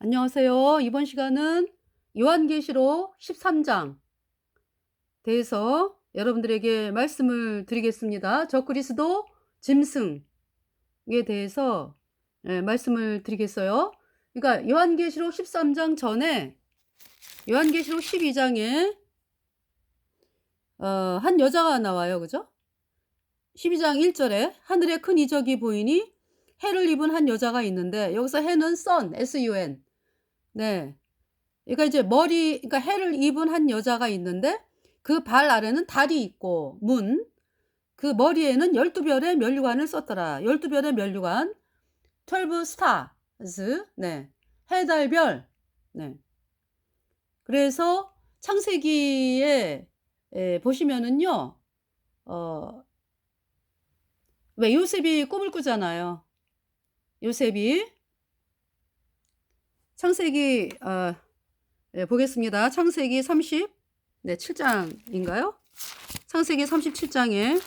안녕하세요. 이번 시간은 요한계시록 13장 대해서 여러분들에게 말씀을 드리겠습니다. 적그리스도 짐승에 대해서 말씀을 드리겠어요. 그러니까 요한계시록 13장 전에 요한계시록 12장에 한 여자가 나와요. 그죠? 12장 1절에 하늘에 큰 이적이 보이니 해를 입은 한 여자가 있는데, 여기서 해는 sun, sun. 네. 그러니까 이제 그러니까 해를 입은 한 여자가 있는데, 그 발 아래는 달이 있고 그 머리에는 12별의 면류관을 썼더라. 12별의 면류관, 12 stars. 네. 해달별. 네. 그래서 창세기에 보시면은요. 왜 요셉이 꿈을 꾸잖아요. 요셉이 창세기 보겠습니다. 창세기 7장인가요? 창세기 37장에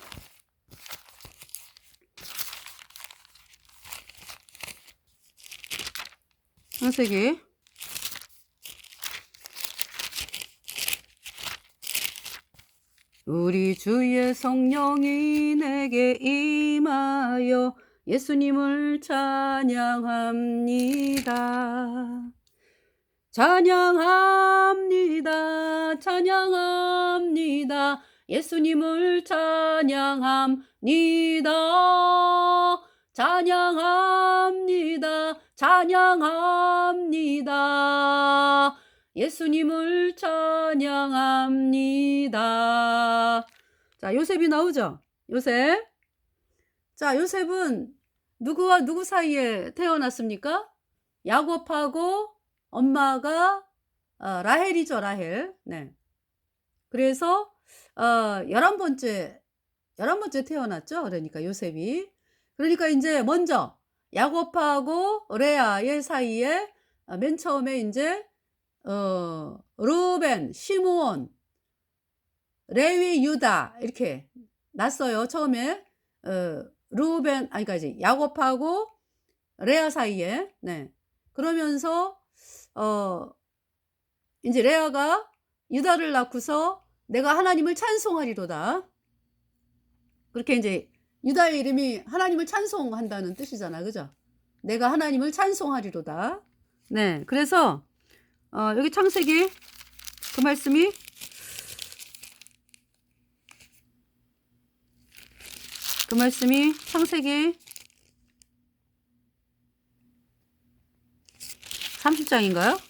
창세기 우리 주의 성령이 내게 임하여 예수님을 찬양합니다. 찬양합니다. 찬양합니다. 예수님을 찬양합니다. 찬양합니다. 찬양합니다. 예수님을 찬양합니다. 자, 요셉이 나오죠? 요셉. 자, 요셉은 누구와 누구 사이에 태어났습니까? 야곱하고 엄마가 라헬이죠, 라헬. 네. 그래서 11번째 태어났죠. 그러니까 요셉이. 그러니까 이제 먼저 야곱하고 레아의 사이에 맨 처음에 이제 루벤, 시므온, 레위, 유다 이렇게 났어요. 처음에 그러니까 이제 야곱하고 레아 사이에. 네. 그러면서 이제 레아가 유다를 낳고서 내가 하나님을 찬송하리로다. 그렇게 이제 유다의 이름이 하나님을 찬송한다는 뜻이잖아. 그죠? 내가 하나님을 찬송하리로다. 네. 그래서 여기 창세기 그 말씀이 창세기 30장인가요?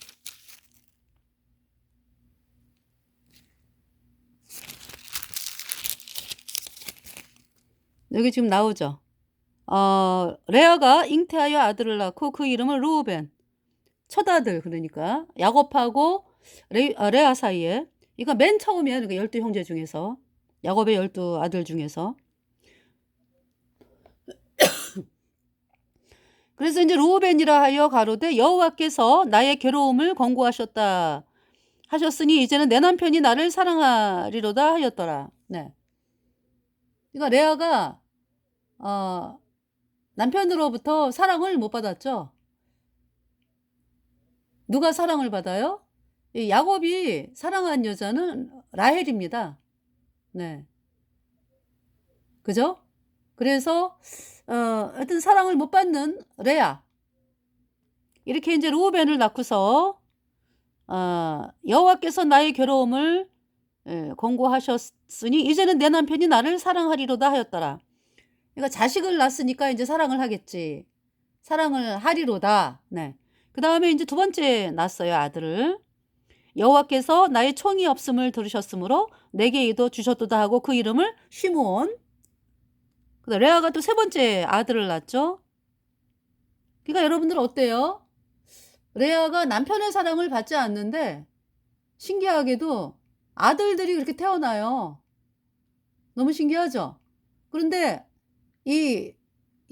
여기 지금 나오죠. 레아가 잉태하여 아들을 낳고 그 이름을 르우벤. 첫 아들. 그러니까 야곱하고 레아 사이에. 이거 맨 처음이야. 그러니까 12형제 중에서. 야곱의 12 아들 중에서. 그래서 이제 르우벤이라 하여 가로되 여호와께서 나의 괴로움을 권고하셨다 하셨으니 이제는 내 남편이 나를 사랑하리로다 하였더라. 네. 그러니까 레아가 남편으로부터 사랑을 못 받았죠. 누가 사랑을 받아요? 이 야곱이 사랑한 여자는 라헬입니다. 네. 그죠? 그래서 하여튼 사랑을 못 받는 레아. 이렇게 이제 르우벤을 낳고서 여호와께서 나의 괴로움을 권고하셨으니 이제는 내 남편이 나를 사랑하리로다 하였더라. 그러니까 자식을 낳았으니까 이제 사랑을 하겠지. 사랑을 하리로다. 네. 그 다음에 이제 두 번째 낳았어요, 아들을. 여호와께서 나의 총이 없음을 들으셨으므로 내게 이도 주셨도다 하고 그 이름을 시므온. 레아가 또 세 번째 아들을 낳았죠. 그러니까 여러분들 어때요? 레아가 남편의 사랑을 받지 않는데 신기하게도 아들들이 그렇게 태어나요. 너무 신기하죠? 그런데 이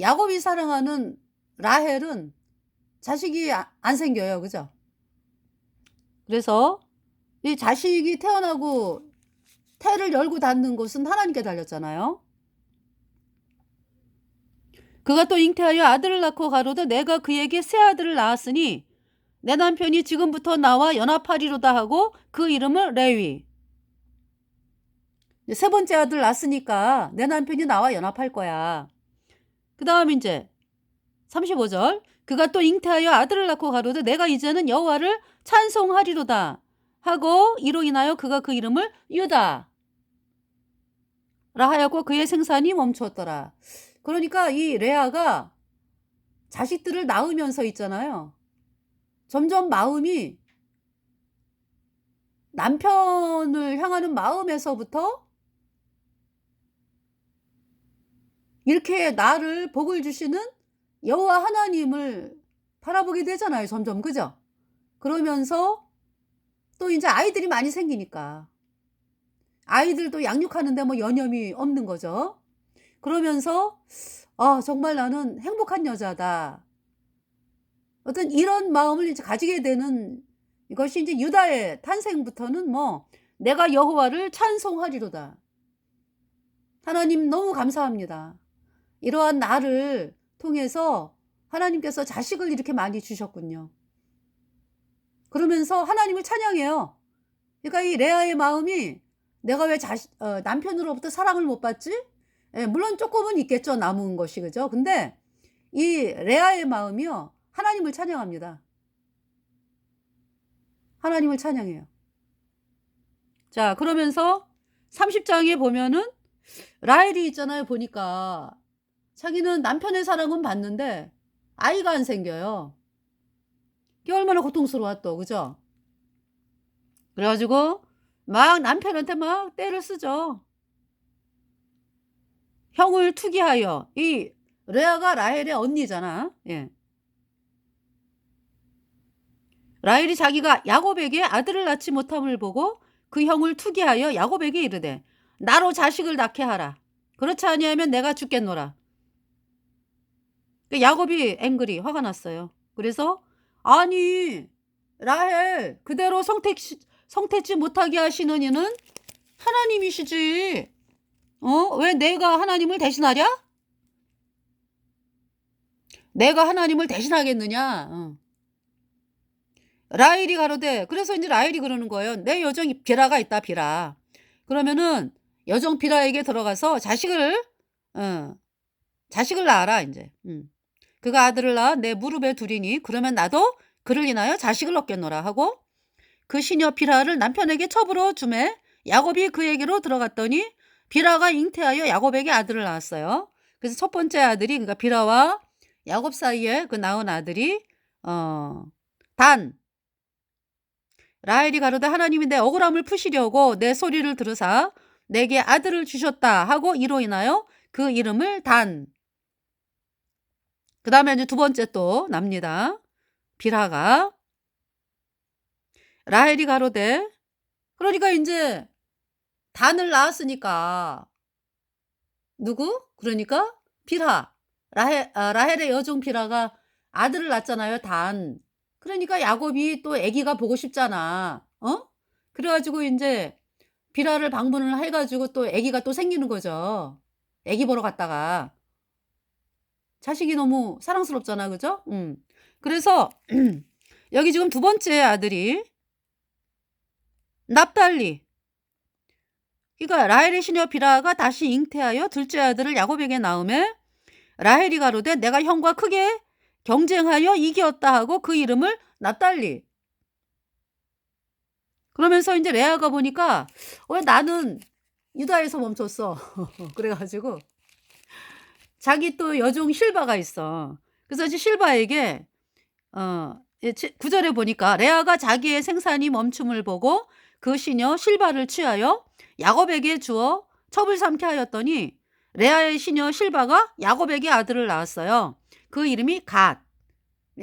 야곱이 사랑하는 라헬은 자식이 안 생겨요. 그죠? 그래서 이 자식이 태어나고 태를 열고 닫는 것은 하나님께 달렸잖아요. 그가 또 잉태하여 아들을 낳고 가로되 내가 그에게 새 아들을 낳았으니 내 남편이 지금부터 나와 연합하리로다 하고 그 이름을 레위. 세 번째 아들 낳았으니까 내 남편이 나와 연합할 거야. 그 다음 이제 35절. 그가 또 잉태하여 아들을 낳고 가로되 내가 이제는 여호와를 찬송하리로다 하고 이로 인하여 그가 그 이름을 유다 라 하였고 그의 생산이 멈추었더라. 그러니까 이 레아가 자식들을 낳으면서 있잖아요. 점점 마음이 남편을 향하는 마음에서부터 이렇게 나를 복을 주시는 여호와 하나님을 바라보게 되잖아요. 점점. 그죠? 그러면서 또 이제 아이들이 많이 생기니까 아이들도 양육하는데 뭐 여념이 없는 거죠. 그러면서 정말 나는 행복한 여자다. 어떤 이런 마음을 이제 가지게 되는 이것이 이제 유다의 탄생부터는 뭐 내가 여호와를 찬송하리로다. 하나님 너무 감사합니다. 이러한 나를 통해서 하나님께서 자식을 이렇게 많이 주셨군요. 그러면서 하나님을 찬양해요. 그러니까 이 레아의 마음이 내가 왜 남편으로부터 사랑을 못 받지? 예, 물론 조금은 있겠죠. 남은 것이. 그죠? 근데 이 레아의 마음이요. 하나님을 찬양합니다. 하나님을 찬양해요. 자, 그러면서 30장에 보면은 라헬이 있잖아요. 보니까 자기는 남편의 사랑은 받는데 아이가 안 생겨요. 이게 얼마나 고통스러워 또. 그죠? 그래가지고 막 남편한테 막 떼를 쓰죠. 형을 투기하여. 이 레아가 라헬의 언니잖아. 예. 라헬이 자기가 야곱에게 아들을 낳지 못함을 보고 그 형을 투기하여 야곱에게 이르되 나로 자식을 낳게 하라. 그렇지 아니하면 내가 죽겠노라. 야곱이 앵그리 화가 났어요. 그래서 아니 라헬 그대로 성택지 못하게 하시는 이는 하나님이시지. 왜 내가 하나님을 대신하랴? 내가 하나님을 대신하겠느냐? 라헬이 가로되 그래서 이제 라헬이 그러는 거예요. 내 여정 비라가 있다. 비라. 그러면은 여정 비라에게 들어가서 자식을 낳아라 이제. 그가 아들을 낳아 내 무릎에 두리니 그러면 나도 그를 인하여 자식을 얻겠노라 하고 그 시녀 비라를 남편에게 첩으로 주매 야곱이 그에게로 들어갔더니 비라가 잉태하여 야곱에게 아들을 낳았어요. 그래서 첫 번째 아들이 그러니까 비라와 야곱 사이에 그 낳은 아들이 단. 라헬이 가로되 하나님이 내 억울함을 푸시려고 내 소리를 들으사 내게 아들을 주셨다 하고 이로 인하여 그 이름을 단. 그 다음에 이제 두 번째 또 납니다. 비라가. 라헬이 가로되 그러니까 이제 단을 낳았으니까 누구? 그러니까 비라. 라헬의 여종 비라가 아들을 낳았잖아요. 단. 그러니까 야곱이 또 아기가 보고 싶잖아. 그래가지고 이제 비라를 방문을 해가지고 또 아기가 또 생기는 거죠. 아기 보러 갔다가. 자식이 너무 사랑스럽잖아. 그죠? 그래서 여기 지금 두 번째 아들이 납달리. 그러니까 라헬의 시녀 비라가 다시 잉태하여 둘째 아들을 야곱에게 낳음에 라헬이 가로되 내가 형과 크게 경쟁하여 이겼다 하고 그 이름을 납달리. 그러면서 이제 레아가 보니까 왜 나는 유다에서 멈췄어. 그래가지고 자기 또 여종 실바가 있어. 그래서 실바에게 9절에 보니까 레아가 자기의 생산이 멈춤을 보고 그 시녀 실바를 취하여 야곱에게 주어 첩을 삼게 하였더니 레아의 시녀 실바가 야곱에게 아들을 낳았어요. 그 이름이 갓.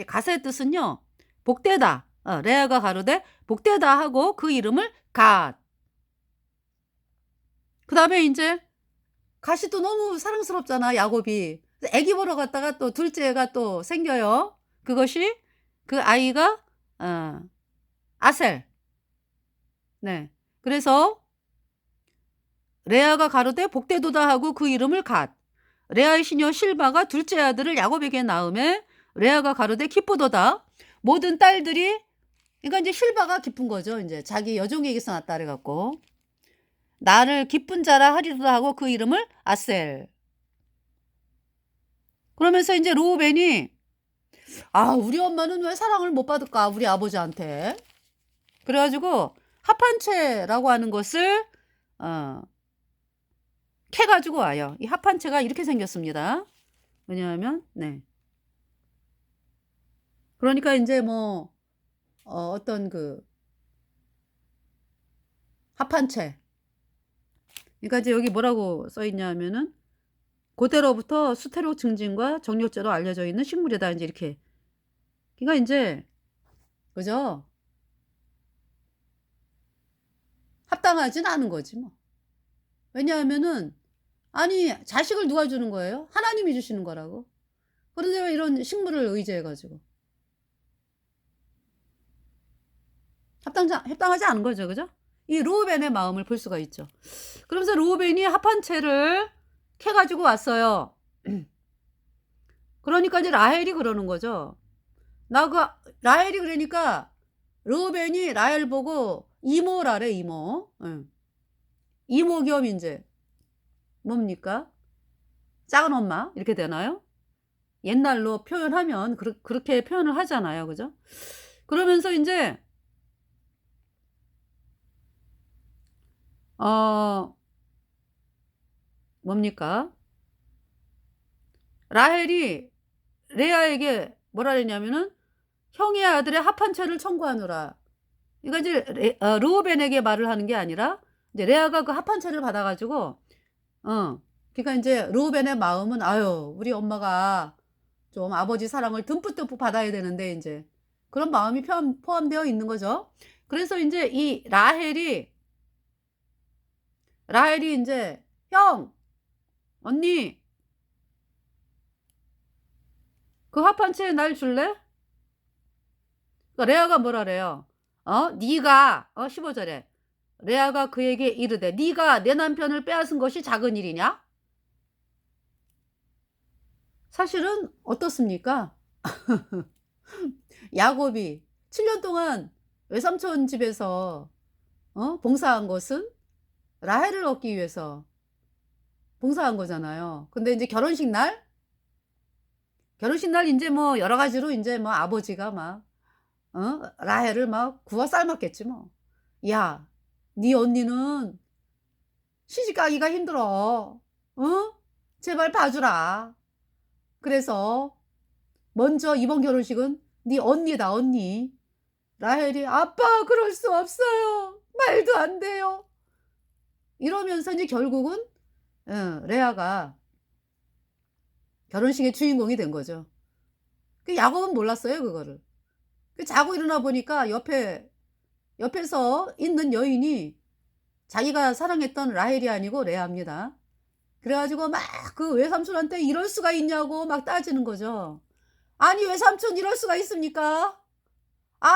갓의 뜻은요. 복되다. 레아가 가로되 복되다 하고 그 이름을 갓. 그 다음에 이제 갓이 또 너무 사랑스럽잖아. 야곱이. 애기 보러 갔다가 또 둘째가 또 생겨요. 그것이 그 아이가 아셀. 네. 그래서 레아가 가로되 복되도다 하고 그 이름을 갓. 레아의 시녀 실바가 둘째 아들을 야곱에게 낳음에 레아가 가로되 기쁘도다. 모든 딸들이, 그러니까 이제 힐바가 기쁜 거죠. 이제 자기 여종에게서 났다 그래갖고 나를 기쁜 자라 하리로다 하고 그 이름을 아셀. 그러면서 이제 르우벤이 우리 엄마는 왜 사랑을 못 받을까 우리 아버지한테. 그래가지고 합한채라고 하는 것을 캐가지고 와요. 이 합한채가 이렇게 생겼습니다. 왜냐하면 그러니까 이제 뭐 어떤 그 합한채. 그러니까 이제 여기 뭐라고 써 있냐면은 고대로부터 수태로 증진과 정력제로 알려져 있는 식물이다 이제 이렇게. 그러니까 이제 그죠? 합당하진 않은 거지 뭐. 왜냐하면은 아니 자식을 누가 주는 거예요? 하나님이 주시는 거라고. 그런데 왜 이런 식물을 의지해가지고 합당하지 않은 거죠, 그죠? 이 르우벤의 마음을 볼 수가 있죠. 그러면서 르우벤이 합한 채를 캐가지고 왔어요. 그러니까 이제 라헬이 그러는 거죠. 라헬이 그러니까 르우벤이 라헬 보고 이모라래 이모. 이모 겸 이제 뭡니까? 작은 엄마 이렇게 되나요? 옛날로 표현하면 그렇게 표현을 하잖아요, 그죠? 그러면서 이제 뭡니까? 라헬이 레아에게 뭐라 그랬냐면은 형의 아들의 합한채를 청구하노라. 그러니까 이제 르우벤에게 말을 하는 게 아니라 이제 레아가 그 합한채를 받아가지고 그러니까 이제 르우벤의 마음은 우리 엄마가 좀 아버지 사랑을 듬뿍듬뿍 받아야 되는데 이제 그런 마음이 포함되어 있는 거죠. 그래서 이제 이 라헬이 이제 형, 언니 그 합한채 날 줄래? 그러니까 레아가 뭐라 그래요? 네가 15절에 레아가 그에게 이르되 네가 내 남편을 빼앗은 것이 작은 일이냐? 사실은 어떻습니까? 야곱이 7년 동안 외삼촌 집에서 봉사한 것은 라헬을 얻기 위해서 봉사한 거잖아요. 근데 이제 결혼식 날 이제 뭐 여러 가지로 이제 뭐 아버지가 막 라헬을 막 구워 삶았겠지 뭐. 야, 네 언니는 시집 가기가 힘들어. 제발 봐주라. 그래서 먼저 이번 결혼식은 네 언니다 언니. 라헬이 아빠 그럴 수 없어요. 말도 안 돼요. 이러면서 이제 결국은 레아가 결혼식의 주인공이 된 거죠. 그 야곱은 몰랐어요 그거를. 그 자고 일어나 보니까 옆에서 있는 여인이 자기가 사랑했던 라헬이 아니고 레아입니다. 그래가지고 막 그 외삼촌한테 이럴 수가 있냐고 막 따지는 거죠. 아니 외삼촌 이럴 수가 있습니까?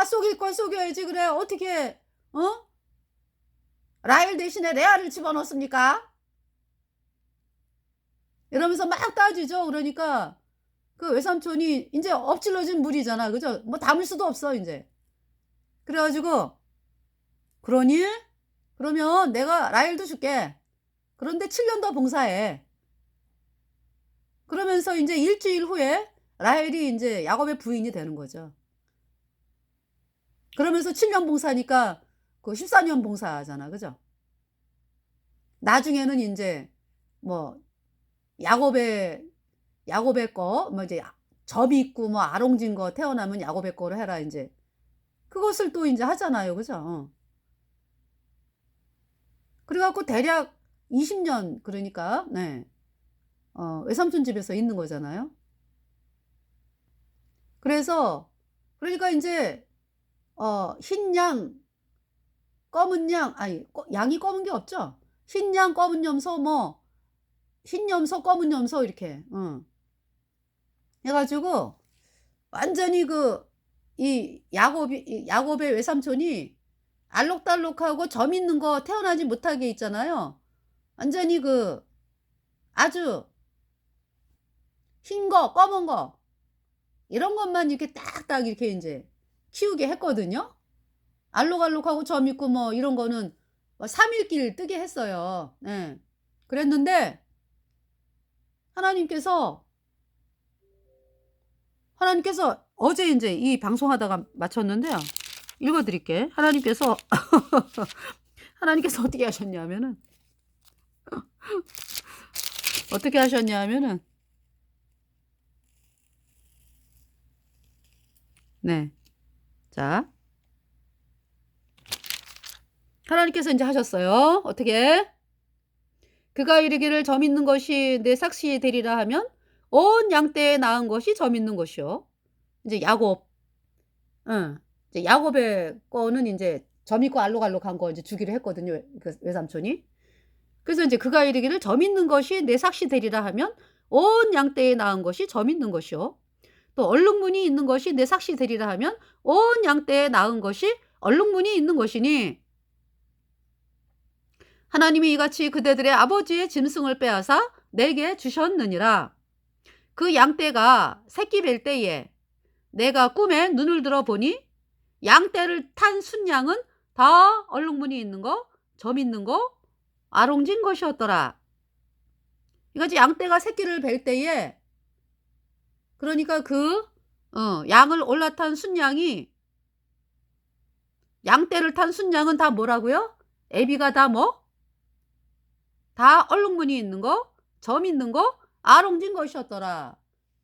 속일 걸 속여야지. 그래 어떻게 라헬 대신에 레아를 집어넣습니까? 이러면서 막 따지죠. 그러니까 그 외삼촌이 이제 엎질러진 물이잖아, 그죠? 뭐 담을 수도 없어 이제. 그래가지고 그러니 그러면 내가 라헬도 줄게. 그런데 7년 더 봉사해. 그러면서 이제 일주일 후에 라헬이 이제 야곱의 부인이 되는 거죠. 그러면서 7년 봉사니까 그 14년 봉사하잖아, 그죠? 나중에는 이제 뭐 야곱의 거 뭐 이제 점이 있고 뭐 아롱진 거 태어나면 야곱의 거로 해라 이제 그것을 또 이제 하잖아요, 그죠? 그래갖고 대략 20년 그러니까 외삼촌 집에서 있는 거잖아요. 그래서 그러니까 이제 흰 양, 검은 양, 아니 양이 검은 게 없죠. 흰 양, 검은 염소 뭐 흰 염소, 검은 염소 이렇게 해가지고 완전히 이 야곱의 외삼촌이 알록달록하고 점 있는 거 태어나지 못하게 있잖아요. 완전히 아주 흰 거, 검은 거 이런 것만 이렇게 딱딱 이렇게 이제 키우게 했거든요. 알록알록하고 점 있고 뭐 이런 거는 3 일길 뜨게 했어요. 예. 그랬는데 하나님께서 하나님께서 어제 인제 이 방송하다가 마쳤는데요. 읽어 드릴게. 하나님께서 하나님께서 어떻게 하셨냐면은 어떻게 하셨냐면은 네. 자. 하나님께서 인제 하셨어요. 어떻게? 그가 이르기를 점 있는 것이 내 삭시 되리라 하면 온 양떼에 낳은 것이 점 있는 것이요. 이제 야곱. 응. 이제 야곱의 거는 인제 점 있고 알록알록한 거 인제 주기로 했거든요, 그 외삼촌이. 그래서 인제 그가 이르기를 점 있는 것이 내 삭시 되리라 하면 온 양떼에 낳은 것이 점 있는 것이요. 또 얼룩무늬 있는 것이 내 삭시 되리라 하면 온 양떼에 낳은 것이 얼룩무늬 있는 것이니 하나님이 이같이 그대들의 아버지의 짐승을 빼앗아 내게 주셨느니라. 그 양떼가 새끼 뵐 때에 내가 꿈에 눈을 들어 보니 양떼를 탄 순양은 다 얼룩무늬 있는 거, 점 있는 거, 아롱진 것이었더라. 이거지 양떼가 새끼를 뵐 때에 그러니까 양을 올라탄 순양이 양떼를 탄 순양은 다 뭐라고요? 애비가 다 뭐? 다 얼룩무늬 있는 거, 점 있는 거, 아롱진 것이었더라.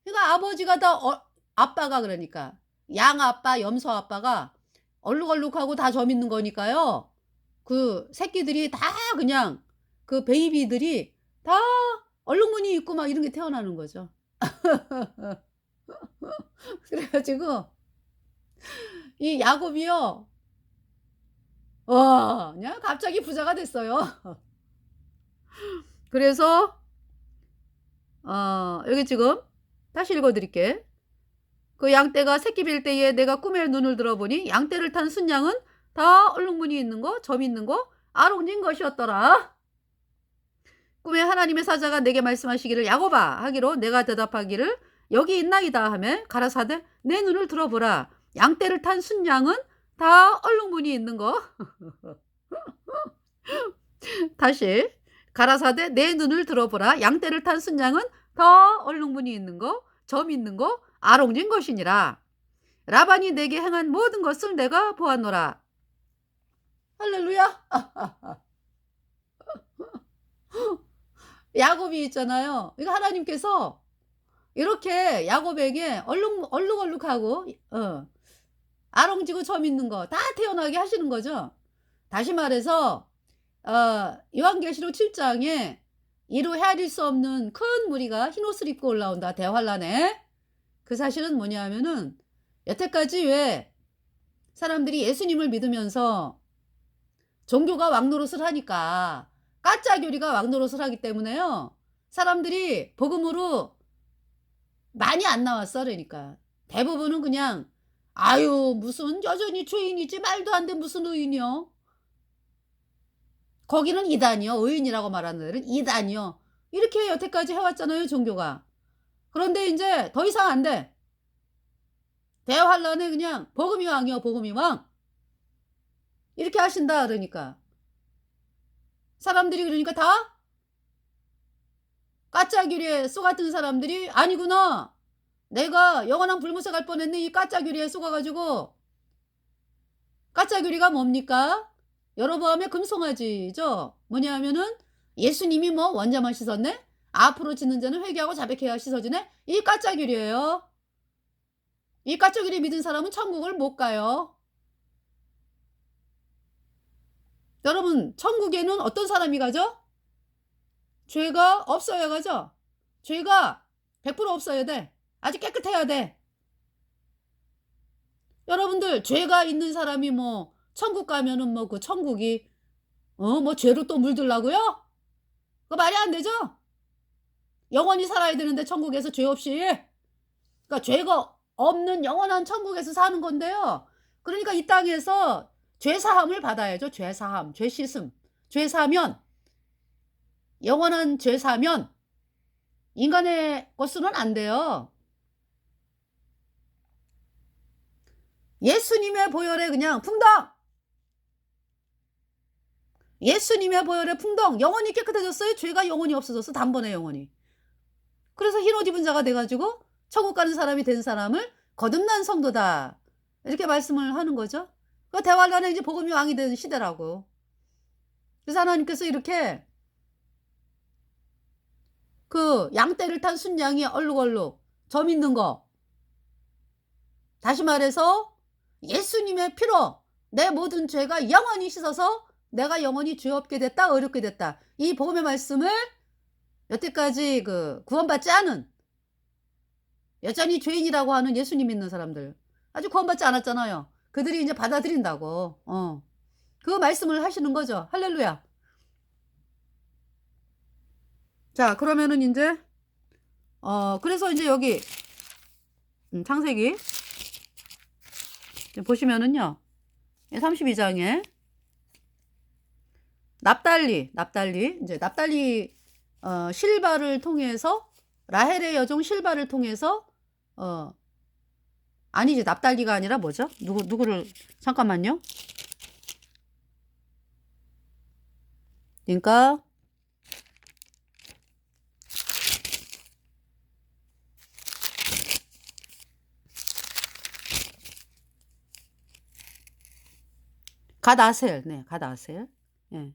그러니까 아버지가 다 아빠가 그러니까 양아빠, 염소아빠가 얼룩얼룩하고 다 점 있는 거니까요. 그 새끼들이 다 그냥 그 베이비들이 다 얼룩무늬 있고 막 이런 게 태어나는 거죠. 그래 가지고 이 야곱이요. 와 그냥 갑자기 부자가 됐어요. 그래서 여기 지금 다시 읽어 드릴게. 그 양떼가 새끼 뵐 때에 내가 꿈에 눈을 들어 보니 양떼를 탄 순양은 다 얼룩무늬 있는 거, 점 있는 거, 아롱진 것이었더라. 꿈에 하나님의 사자가 내게 말씀하시기를 야곱아 하기로 내가 대답하기를 여기 있나이다 하며 가라사대 내 눈을 들어보라. 양떼를 탄 순양은 다 얼룩무늬 있는 거. 다시 가라사대 내 눈을 들어보라. 양떼를 탄 순양은 다 얼룩무늬 있는 거, 점 있는 거, 아롱진 것이니라. 라반이 내게 행한 모든 것을 내가 보았노라. 할렐루야. 야곱이 있잖아요. 이거 하나님께서 이렇게 야곱에게 얼룩얼룩하고 아롱지고 점 있는 거 다 태어나게 하시는 거죠. 다시 말해서 요한계시록 7장에 이루 헤아릴 수 없는 큰 무리가 흰옷을 입고 올라온다. 대환란에. 그 사실은 뭐냐 하면은 여태까지 왜 사람들이 예수님을 믿으면서 종교가 왕노릇을 하니까 가짜교리가 왕노릇을 하기 때문에요. 사람들이 복음으로 많이 안 나왔어. 그러니까 대부분은 그냥 아유 무슨 여전히 죄인이지 말도 안 돼 무슨 의인이요. 거기는 이단이요. 의인이라고 말하는 애들은 이단이요. 이렇게 여태까지 해왔잖아요. 종교가. 그런데 이제 더 이상 안 돼. 대환란에 그냥 복음이 왕이요. 복음이 왕. 이렇게 하신다. 그러니까 사람들이 그러니까 다 가짜교리에 쏘같은 사람들이 아니구나. 내가 영원한 불못에 갈 뻔했네. 이 가짜교리에 쏘가가지고. 가짜교리가 뭡니까? 여로보암의 금송아지죠. 뭐냐 하면은 예수님이 뭐 원자만 씻었네? 앞으로 짓는 자는 회개하고 자백해야 씻어지네? 이 가짜교리예요. 이 가짜교리 믿은 사람은 천국을 못 가요. 여러분 천국에는 어떤 사람이 가죠? 죄가 없어야 가죠. 죄가 100% 없어야 돼. 아주 깨끗해야 돼. 여러분들 죄가 있는 사람이 뭐 천국 가면은 뭐 그 천국이 뭐 죄로 또 물들라고요? 그거 말이 안 되죠? 영원히 살아야 되는데 천국에서 죄 없이. 그러니까 죄가 없는 영원한 천국에서 사는 건데요. 그러니까 이 땅에서 죄 사함을 받아야죠. 죄 사함, 죄 씻음. 죄 사면 영원한 죄 사면 인간의 것으로는 안 돼요. 예수님의 보혈에 그냥 풍덩! 예수님의 보혈에 풍덩! 영혼이 깨끗해졌어요? 죄가 영혼이 없어졌어. 단번에 영혼이. 그래서 흰옷 입은 자가 돼가지고 천국 가는 사람이 된 사람을 거듭난 성도다. 이렇게 말씀을 하는 거죠. 그 대환란에 이제 복음이 왕이 된 시대라고. 그래서 하나님께서 이렇게 그 양떼를 탄 순양이 얼룩얼룩 점 있는 거, 다시 말해서 예수님의 피로 내 모든 죄가 영원히 씻어서 내가 영원히 죄 없게 됐다, 어렵게 됐다. 이 복음의 말씀을 여태까지 그 구원받지 않은, 여전히 죄인이라고 하는 예수님 믿는 사람들, 아직 구원받지 않았잖아요. 그들이 이제 받아들인다고. 그 말씀을 하시는 거죠. 할렐루야. 자, 그러면은 이제 그래서 이제 여기 창세기 보시면은요, 32장에 납달리 이제 납달리 실바를 통해서, 라헬의 여종 실바를 통해서 아니지, 납달리가 아니라 뭐죠? 누구를, 잠깐만요. 그러니까 갓아셀, 네, 갓아셀, 예,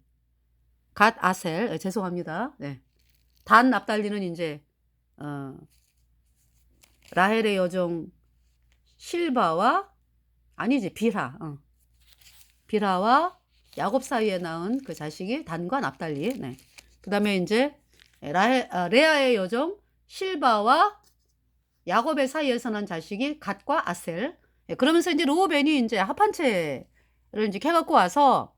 갓아셀, 예, 죄송합니다. 네, 단 납달리는 이제 라헬의 여종 실바와, 아니지, 빌하와 야곱 사이에 낳은 그 자식이 단과 납달리. 네. 그 다음에 이제 레아의 여종 실바와 야곱의 사이에서 난 자식이 갓과 아셀. 예, 그러면서 이제 르우벤이 이제 합한체를 이제 해갖고 와서,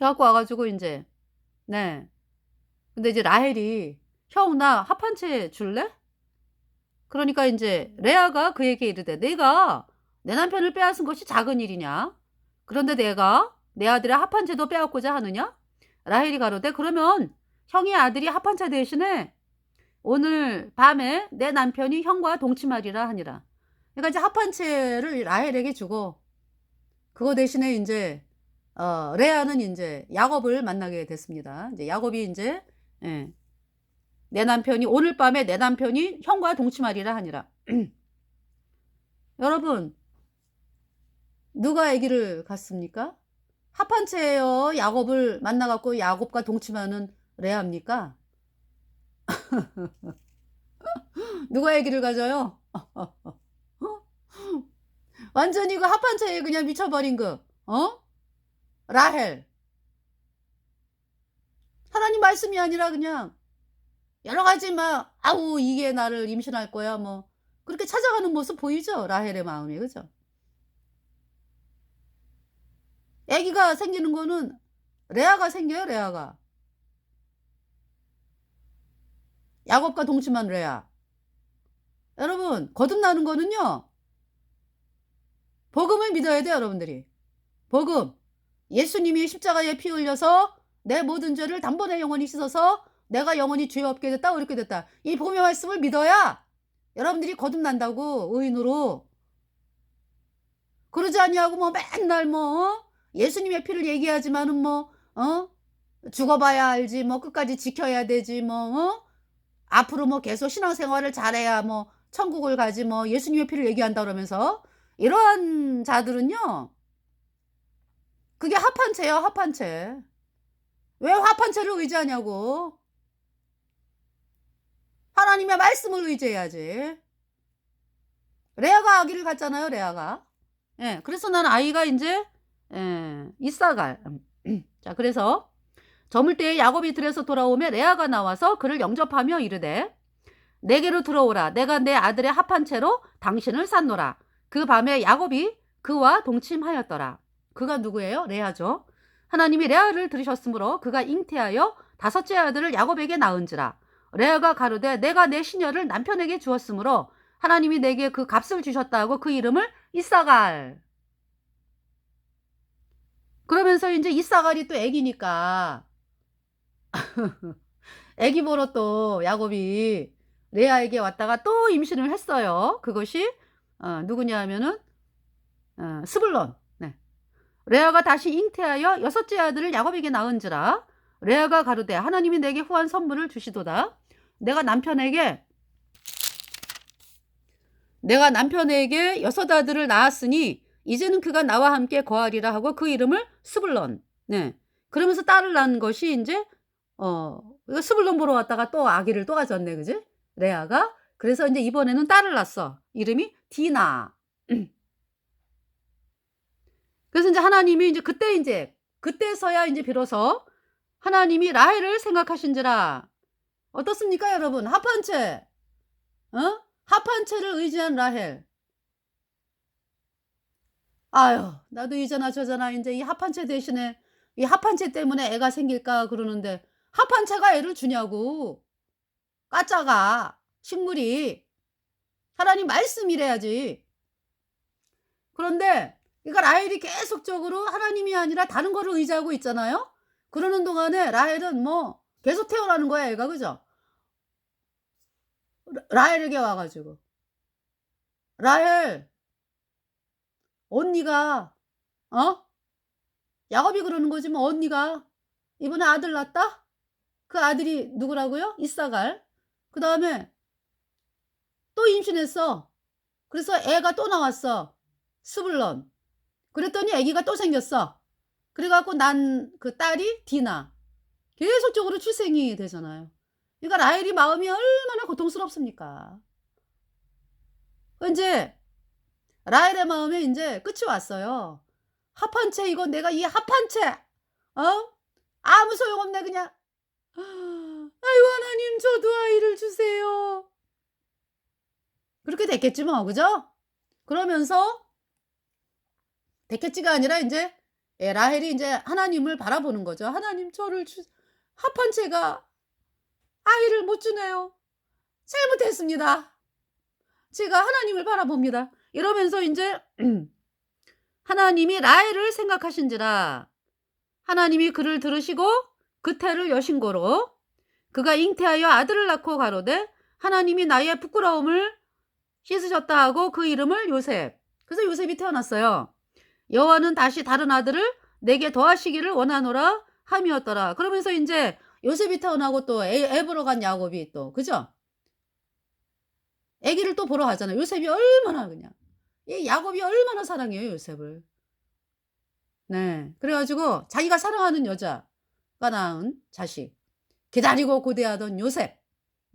해갖고 와가지고 이제, 네. 근데 이제 라헬이, 형, 나 합한채 줄래? 그러니까 이제 레아가 그에게 이르되, 내가 내 남편을 빼앗은 것이 작은 일이냐? 그런데 내가 내 아들의 합한채도 빼앗고자 하느냐? 라헬이 가로되, 그러면 형의 아들이 합한채 대신에 오늘 밤에 내 남편이 형과 동침하리라 하니라. 그러니까 이제 합한채를 라헬에게 주고, 그거 대신에 이제 레아는 이제 야곱을 만나게 됐습니다. 이제 야곱이 이제, 예, 내 남편이, 오늘 밤에 내 남편이 형과 동침하리라 하니라. 여러분, 누가 아기를 갖습니까? 합한채예요. 야곱을 만나갖고 야곱과 동침하는 레아입니까? 누가 아기를 가져요? 완전히 그 합한채에 그냥 미쳐버린 그 라헬. 하나님 말씀이 아니라 그냥 여러 가지 막, 아우, 이게 나를 임신할 거야, 뭐. 그렇게 찾아가는 모습 보이죠? 라헬의 마음이, 그죠? 아기가 생기는 거는 레아가 생겨요, 레아가. 야곱과 동침한 레아. 여러분, 거듭나는 거는요, 복음을 믿어야 돼요, 여러분들이. 복음. 예수님이 십자가에 피 흘려서 내 모든 죄를 단번에 영원히 씻어서 내가 영원히 죄 없게 됐다, 어렵게 됐다. 이 복음의 말씀을 믿어야 여러분들이 거듭난다고, 의인으로. 그러지 아니하고 뭐 맨날 뭐 예수님의 피를 얘기하지만은 뭐 죽어봐야 알지, 뭐 끝까지 지켜야 되지, 뭐 앞으로 뭐 계속 신앙생활을 잘해야 뭐 천국을 가지, 뭐 예수님의 피를 얘기한다 그러면서, 이러한 자들은요, 그게 합한채예요, 합한채. 왜 합한채를 의지하냐고. 하나님의 말씀을 의지해야지. 레아가 아기를 갖잖아요, 레아가. 예, 그래서 난 아이가 이제, 예, 이사갈. 자, 그래서 저물 때에 야곱이 들에서 돌아오며 레아가 나와서 그를 영접하며 이르되, 내게로 들어오라. 내가 내 아들의 합한 채로 당신을 샀노라. 그 밤에 야곱이 그와 동침하였더라. 그가 누구예요? 레아죠. 하나님이 레아를 들으셨으므로 그가 잉태하여 다섯째 아들을 야곱에게 낳은지라. 레아가 가로되, 내가 내 시녀를 남편에게 주었으므로 하나님이 내게 그 값을 주셨다고 그 이름을 이사갈. 그러면서 이제 이사갈이 또 애기니까 애기 보러 또 야곱이 레아에게 왔다가 또 임신을 했어요. 그것이 누구냐 하면은 스불론. 네. 레아가 다시 잉태하여 여섯째 아들을 야곱에게 낳은지라. 레아가 가로되 하나님이 내게 후한 선물을 주시도다. 내가 남편에게 여섯 아들을 낳았으니 이제는 그가 나와 함께 거하리라 하고 그 이름을 스불론. 네. 그러면서 딸을 낳은 것이 이제 스불론 보러 왔다가 또 아기를 또 가졌네, 그지? 레아가. 그래서 이제 이번에는 딸을 낳았어. 이름이 디나. 그래서 이제 하나님이 이제 그때서야 이제 비로소 하나님이 라헬을 생각하신지라. 어떻습니까, 여러분? 합한채, 합한채를 의지한 라헬. 아유, 나도 이제나 저제나 이제 이 합한채 대신에 이 합한채 때문에 애가 생길까 그러는데 합한채가 애를 주냐고. 까짜가 식물이 하나님 말씀이래야지. 그런데 그러니까 라헬이 계속적으로 하나님이 아니라 다른 거를 의지하고 있잖아요. 그러는 동안에 라헬은 뭐 계속 태어나는 거야, 애가. 그죠? 라헬에게 와가지고 라헬 언니가 야곱이 그러는 거지 뭐. 언니가 이번에 아들 낳았다. 그 아들이 누구라고요? 이사갈. 그 다음에 또 임신했어. 그래서 애가 또 나왔어. 스불론. 그랬더니 아기가 또 생겼어. 그래갖고 난 그 딸이 디나. 계속적으로 출생이 되잖아요. 그러니까 라헬이 마음이 얼마나 고통스럽습니까? 이제 라헬의 마음에 이제 끝이 왔어요. 합한채, 이건 내가 이 합한채 아무 소용없네 그냥. 아이고 하나님 저도 아이를 주세요. 그렇게 됐겠지 뭐. 그죠? 그러면서 됐겠지가 아니라 이제 라헬이 이제 하나님을 바라보는 거죠. 하나님 저를 합한채가 아이를 못 주네요. 잘못했습니다. 제가 하나님을 바라봅니다. 이러면서 이제 하나님이 라헬을 생각하신지라. 하나님이 그를 들으시고 그태를 여신고로 그가 잉태하여 아들을 낳고 가로되 하나님이 나의 부끄러움을 씻으셨다 하고 그 이름을 요셉. 그래서 요셉이 태어났어요. 여호와는 다시 다른 아들을 내게 더하시기를 원하노라 함이었더라. 그러면서 이제 요셉이 태어나고 또 애 보러 간 야곱이 또, 그죠? 애기를 또 보러 가잖아요. 요셉이 얼마나 그냥. 이 야곱이 얼마나 사랑해요, 요셉을. 네. 그래가지고 자기가 사랑하는 여자가 낳은 자식. 기다리고 고대하던 요셉.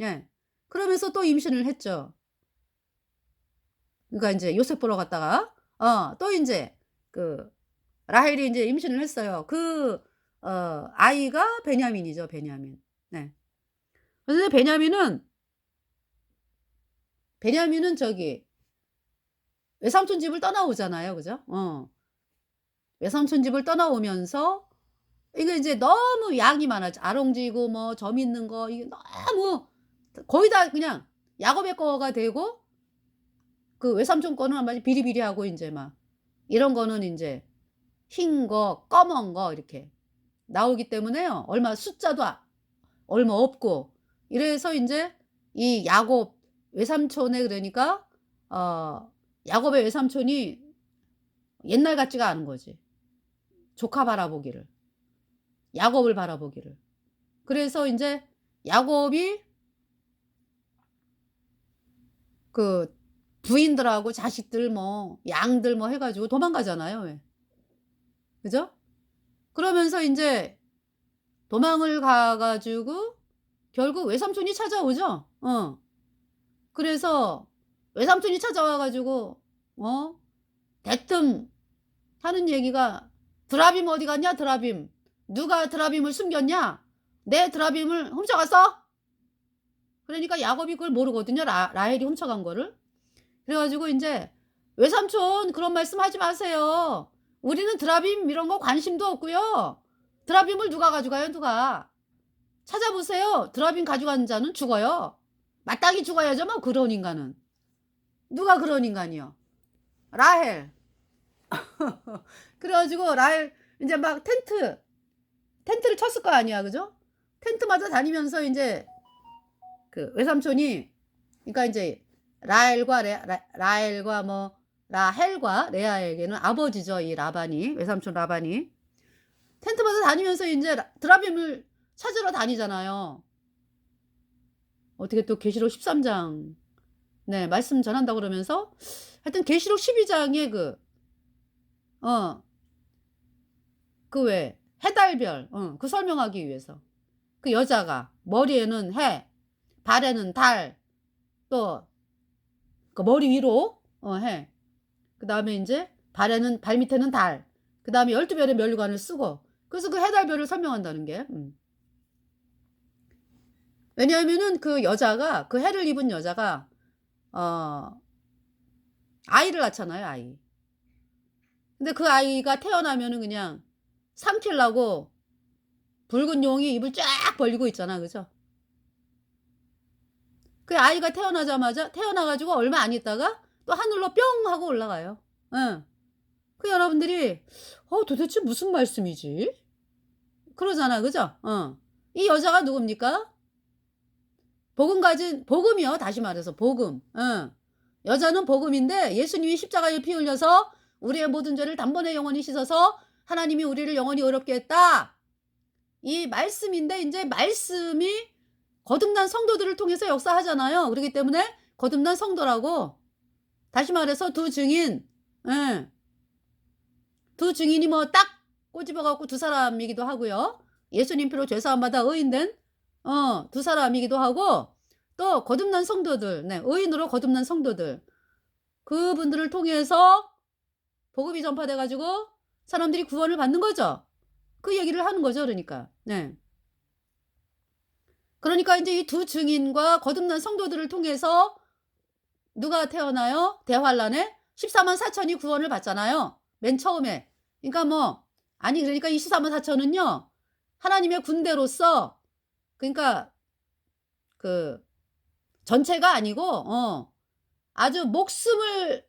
예. 그러면서 또 임신을 했죠. 그러니까 이제 요셉 보러 갔다가, 또 이제 라헬이 이제 임신을 했어요. 아이가 베냐민이죠, 베냐민. 네. 그래서 베냐민은 저기 외삼촌 집을 떠나오잖아요. 그죠? 외삼촌 집을 떠나오면서 이게 이제 너무 양이 많아져. 아롱지고 뭐 점 있는 거 이게 너무 거의 다 그냥 야곱의 거가 되고 그 외삼촌 거는 아마 비리비리하고 이제 막 이런 거는 이제 흰 거, 검은 거 이렇게 나오기 때문에요. 얼마 숫자도 얼마 없고 이래서 이제 이 야곱 외삼촌의 그러니까 야곱의 외삼촌이 옛날 같지가 않은 거지. 조카 바라보기를. 야곱을 바라보기를. 그래서 이제 야곱이 그 부인들하고 자식들 뭐 양들 뭐 해가지고 도망가잖아요. 왜? 그죠? 그러면서 이제 도망을 가가지고 결국 외삼촌이 찾아오죠. 그래서 외삼촌이 찾아와가지고 대뜸 하는 얘기가 드라빔 어디 갔냐? 드라빔. 누가 드라빔을 숨겼냐? 내 드라빔을 훔쳐갔어? 그러니까 야곱이 그걸 모르거든요. 라헬이 훔쳐간 거를. 그래가지고 이제 외삼촌 그런 말씀 하지 마세요. 우리는 드라빔 이런 거 관심도 없고요. 드라빔을 누가 가져가요? 누가. 찾아보세요. 드라빔 가져간 자는 죽어요. 마땅히 죽어야죠. 뭐 그런 인간은. 누가 그런 인간이요? 라헬. 그래가지고 라헬 이제 막 텐트를 쳤을 거 아니야. 그죠? 텐트마다 다니면서 이제 그 외삼촌이 그러니까 이제 라헬과 뭐 라헬과 레아에게는 아버지죠. 이 라반이, 외삼촌 라반이. 텐트마다 다니면서 인제 드라빔을 찾으러 다니잖아요. 어떻게 또 계시록 13장 네 말씀 전한다고 그러면서 하여튼 계시록 12장에 어 그 왜 해달별 그 설명하기 위해서 그 여자가 머리에는 해, 발에는 달, 또 그 머리 위로 해. 그다음에 인제 발 밑에는 달. 그다음에 12 별의 면류관을 쓰고 그래서 그 해달별을 설명한다는 게. 왜냐하면은 그 여자가 그 해를 입은 여자가 어 아이를 낳잖아요, 아이. 근데 그 아이가 태어나면은 그냥 삼키려고 붉은 용이 입을 쫙 벌리고 있잖아. 그죠? 그 아이가 태어나 가지고 얼마 안 있다가 또 하늘로 뿅 하고 올라가요. 예. 그 여러분들이 도대체 무슨 말씀이지?' 그러잖아. 그죠? 이 여자가 누굽니까? 복음이요. 다시 말해서 복음. 여자는 복음인데 예수님이 십자가에 피 흘려서 우리의 모든 죄를 단번에 영원히 씻어서 하나님이 우리를 영원히 의롭게 했다. 이 말씀인데 인제 말씀이 거듭난 성도들을 통해서 역사하잖아요. 그러기 때문에 거듭난 성도라고. 다시 말해서 두 증인. 예. 두 증인이 뭐 딱 꼬집어 갖고 두 사람이기도 하고요. 예수님 피로 죄 사함 받아 의인된 두 사람이기도 하고 또 거듭난 성도들 네 의인으로 거듭난 성도들 그분들을 통해서 복음이 전파돼 가지고 사람들이 구원을 받는 거죠. 그 얘기를 하는 거죠 그러니까. 네. 그러니까 인제 이 두 증인과 거듭난 성도들을 통해서 누가 태어나요? 대환란에 14만 4천이 구원을 받잖아요. 맨 처음에. 그러니까 뭐 그러니까 이 14만 4천은요. 하나님의 군대로서 그러니까 그 전체가 아니고 아주 목숨을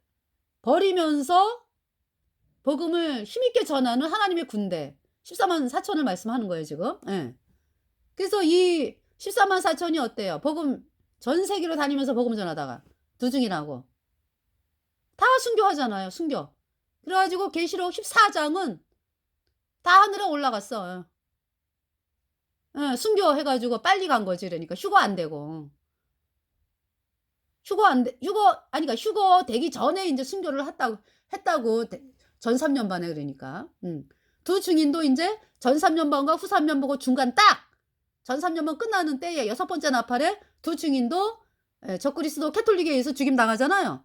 버리면서 복음을 힘있게 전하는 하나님의 군대 14만 4천을 말씀하는 거예요 지금. 예. 그래서 이 14만 4천이 어때요? 전 세계로 다니면서 복음 전하다가 두 증인하고 다 순교하잖아요 순교. 그래 가지고 계시록 14장은 다 하늘에 올라갔어. 예. 순교해 가지고 빨리 간 거지 그러니까 휴거 안 되고. 그러니까 휴거 되기 전에 인제 순교를 했다고 전 3 년 반에 그러니까. 두 증인도 인제 전 3 년 반과 후 3년 보고 중간 딱 전 3 년반 끝나는 때에 6번째 나팔에 두 증인도 적그리스도 캐톨릭에 의해서 죽임당하잖아요.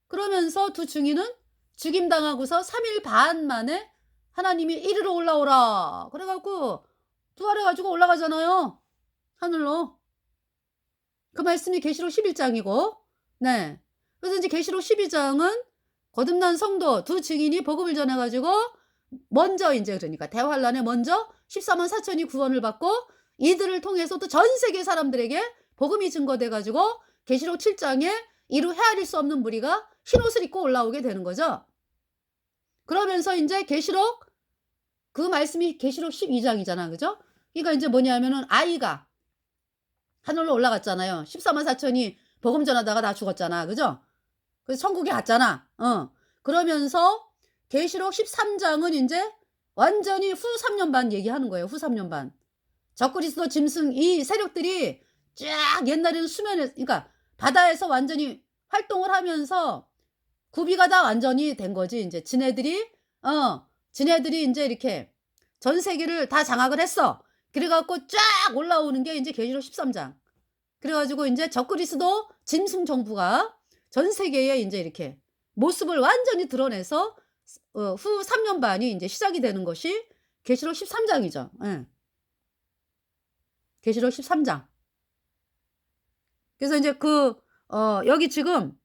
그러면서 두 증인은 죽임당하고서 3일 반 만에 하나님이 이리로 올라오라 그래 갖고 부활해 가지고 올라가잖아요 하늘로. 그 말씀이 계시록 11장이고 네. 그래서 인제 계시록 12장은 거듭난 성도 두 증인이 복음을 전해 가지고 먼저 인제 그러니까 대환란에 먼저 14만 4천이 구원을 받고 이들을 통해서 또 전 세계 사람들에게 복음이 증거돼 가지고 계시록 7장에 이루 헤아릴 수 없는 무리가 흰옷을 입고 올라오게 되는 거죠. 그러면서 인제 그 말씀이 계시록 12장이잖아. 그죠? 그러니까 인제 뭐냐면은 아이가 하늘로 올라갔잖아요. 14만 4천이 복음 전하다가 다 죽었잖아. 그죠? 그래서 천국에 갔잖아. 그러면서 계시록 13장은 인제 완전히 후 3년 반 얘기하는 거예요. 후 3년 반. 적그리스도 짐승 이 세력들이 쫙 옛날에는 수면에 그러니까 바다에서 완전히 활동을 하면서 구비가 다 완전히 된 거지 인제. 지네들이 인제 이렇게 전 세계를 다 장악을 했어. 그래 갖고 쫙 올라오는 게 인제 계시록 13장. 그래 가지고 인제 적그리스도 짐승 정부가 전 세계에 인제 이렇게 모습을 완전히 드러내서 후 3년 반이 인제 시작이 되는 것이 계시록 13장이죠. 예. 계시록 13장. 그래서 인제 여기 지금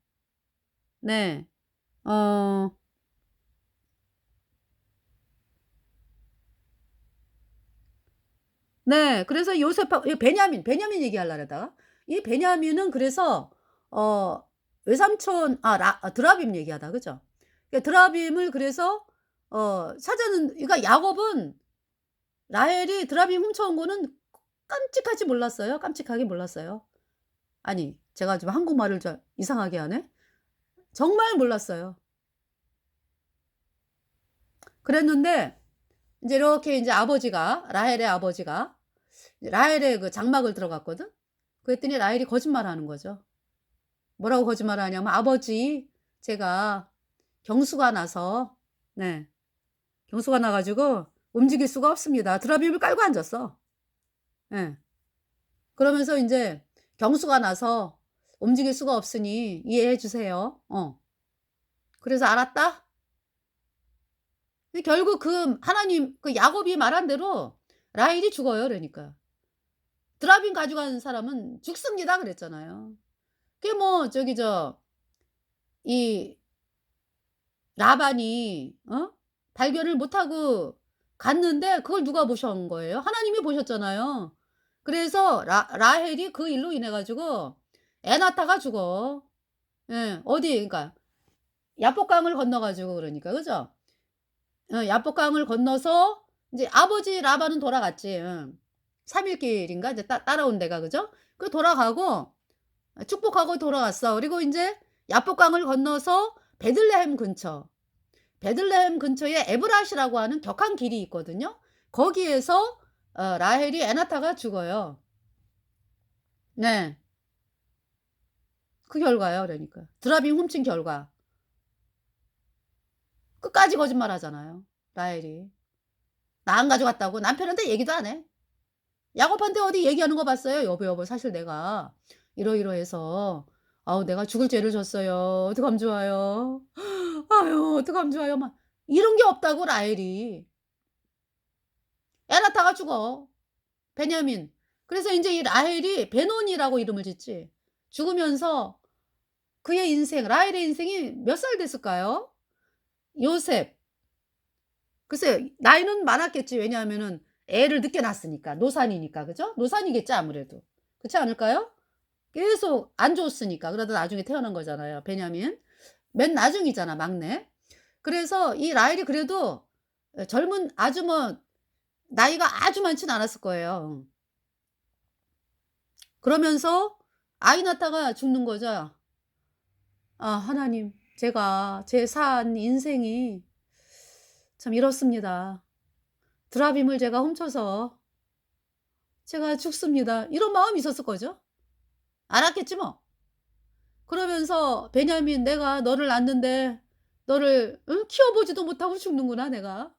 네. 어 네. 그래서 요셉하고 이 베냐민 얘기하려고 그러다가 이 베냐민은 그래서 어 외삼촌 드라빔 얘기하다가 그죠? 그러니까 드라빔을 그래서 찾았는 그러니까 야곱은 라헬이 드라빔 훔쳐온 거는 깜찍하게 몰랐어요. 아니 제가 좀 한국말을 좀 이상하게 하네. 정말 몰랐어요. 그랬는데 인제 이렇게 인제 아버지가 라헬의 아버지가 라헬의 그 장막을 들어갔거든. 그랬더니 라헬이 거짓말하는 거죠. 뭐라고 거짓말을 하냐면 "아버지 제가 경수가 나서" 네. "경수가 나 가지고 움직일 수가 없습니다." 드라빔을 깔고 앉았어. 예. 그러면서 인제 "경수가 나서 움직일 수가 없으니 이해해 주세요." 그래서 "알았다." 근데 결국 그 하나님 그 야곱이 말한 대로 라헬이 죽어요 그러니까. "드라빔 가져간 사람은 죽습니다." 그랬잖아요. 그게 뭐 저기 이 라반이 발견을 못하고 갔는데 그걸 누가 보신 거예요? 하나님이 보셨잖아요. 그래서 라헬이 그 일로 인해 가지고 애 낳다가 죽어. 예. 어디 그러니까 야복강을 건너 가지고 그러니까 그죠? 야복강을 건너서 인제 아버지 라반은 돌아갔지. 3 일길인가 이제 따라온 데가 그죠? 그 돌아가고 축복하고 돌아왔어. 그리고 인제 야복강을 건너서 베들레헴 근처에 에브라시라고 하는 격한 길이 있거든요. 거기에서 라헬이 애 낳다가 죽어요. 네. 그 결과예요 그러니까. 드라빔 훔친 결과. 끝까지 거짓말하잖아요 라헬이. 나 안 가져갔다고. 남편한테 얘기도 안 해. 야곱한테 어디 얘기하는 거 봤어요? "여보, 여보 사실 내가 이러이러해서 아우 내가 죽을 죄를 졌어요. 어떡하면 좋아요? 아유 어떡하면 좋아요?" 막 이런 게 없다고 라헬이. 애 낳다가 죽어. 베냐민. 그래서 인제 이 라헬이 베노니라고 이름을 짓지. 죽으면서 그의 인생 라헬의 인생이 몇 살 됐을까요? 요셉. 글쎄요. 나이는 많았겠지. 왜냐하면은 애를 늦게 낳았으니까. 노산이니까. 그죠? 노산이겠죠 아무래도. 그렇지 않을까요? 계속 안 좋았으니까. 그러다 나중에 태어난 거잖아요 베냐민. 맨 나중이잖아 막내. 그래서 이 라헬이 그래도 젊은 아주 뭐 나이가 아주 많진 않았을 거예요. 그러면서 아이 낳다가 죽는 거죠. "아 하나님 제가 제 산 인생이 참 이렇습니다. 드라빔을 제가 훔쳐서 제가 죽습니다." 이런 마음이 있었을 거죠. 알았겠지 뭐. 그러면서 "베냐민 내가 너를 낳는데 너를 키워보지도 못하고 죽는구나 내가."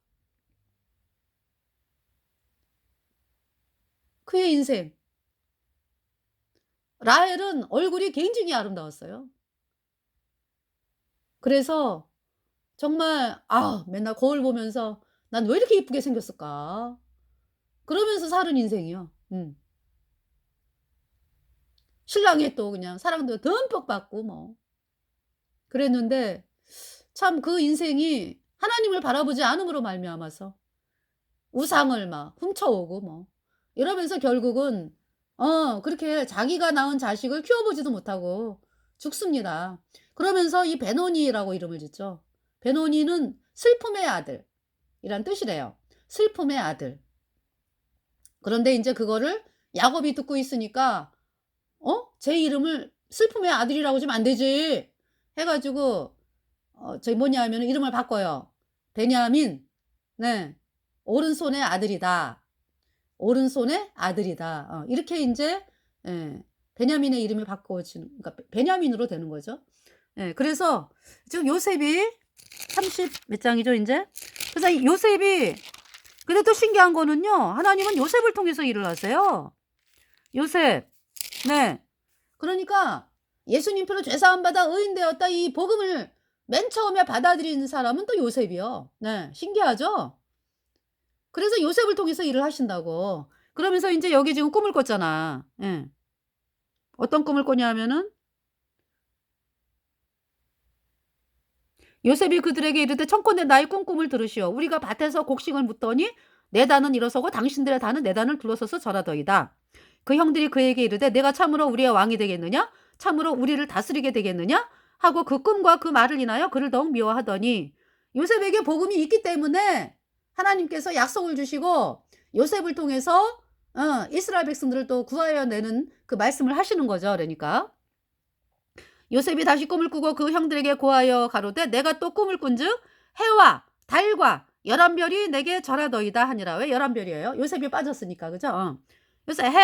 그의 인생. 라헬은 얼굴이 굉장히 아름다웠어요. 그래서 정말 맨날 거울 보면서 '난 왜 이렇게 이쁘게 생겼을까?' 그러면서 사는 인생이요. 신랑이 또 그냥 사랑도 듬뿍 받고 뭐 그랬는데 참 그 인생이 하나님을 바라보지 않음으로 말미암아서 우상을 막 훔쳐오고 뭐 이러면서 결국은 그렇게 자기가 낳은 자식을 키워보지도 못하고 죽습니다. 그러면서 이 베노니라고 이름을 짓죠. 베노니는 슬픔의 아들이란 뜻이래요. 슬픔의 아들. 그런데 인제 그거를 야곱이 듣고 있으니까 제 이름을 슬픔의 아들이라고 지면 안 되지." 해 가지고 저기 뭐냐 하면은 이름을 바꿔요. 베냐민. 네. "오른손의 아들이다. 오른손의 아들이다." 이렇게 인제 예 베냐민의 이름이 바꿔지는 그러니까 베냐민으로 되는 거죠. 예 그래서 지금 요셉이 30 몇 장이죠 인제? 그래서 이 요셉이 근데 또 신기한 거는요. 하나님은 요셉을 통해서 일을 하세요. 요셉. 네. 그러니까 예수님표로 죄 사함 받아 의인 되었다 이 복음을 맨 처음에 받아들이는 사람은 또 요셉이요. 네. 신기하죠? 그래서 요셉을 통해서 일을 하신다고. 그러면서 인제 여기 지금 꿈을 꿨잖아. 예. 어떤 꿈을 꿨냐 하면은 요셉이 그들에게 이르되 청컨대 나의 꿈꿈을 들으시오. 우리가 밭에서 곡식을 묻더니 내 단은 일어서고 당신들의 단은 내 단을 둘러서서 절하더이다. 그 형들이 그에게 이르되 내가 참으로 우리의 왕이 되겠느냐? 참으로 우리를 다스리게 되겠느냐? 하고 그 꿈과 그 말을 인하여 그를 더욱 미워하더니 요셉에게 복음이 있기 때문에 하나님께서 약속을 주시고 요셉을 통해서 이스라엘 백성들을 또 구하여 내는 그 말씀을 하시는 거죠 그러니까. 요셉이 다시 꿈을 꾸고 그 형들에게 고하여 가로되 내가 또 꿈을 꾼즉 해와 달과 11별이 내게 절하더이다 하니라. 왜 11별이에요? 요셉이 빠졌으니까. 그죠? 요새 해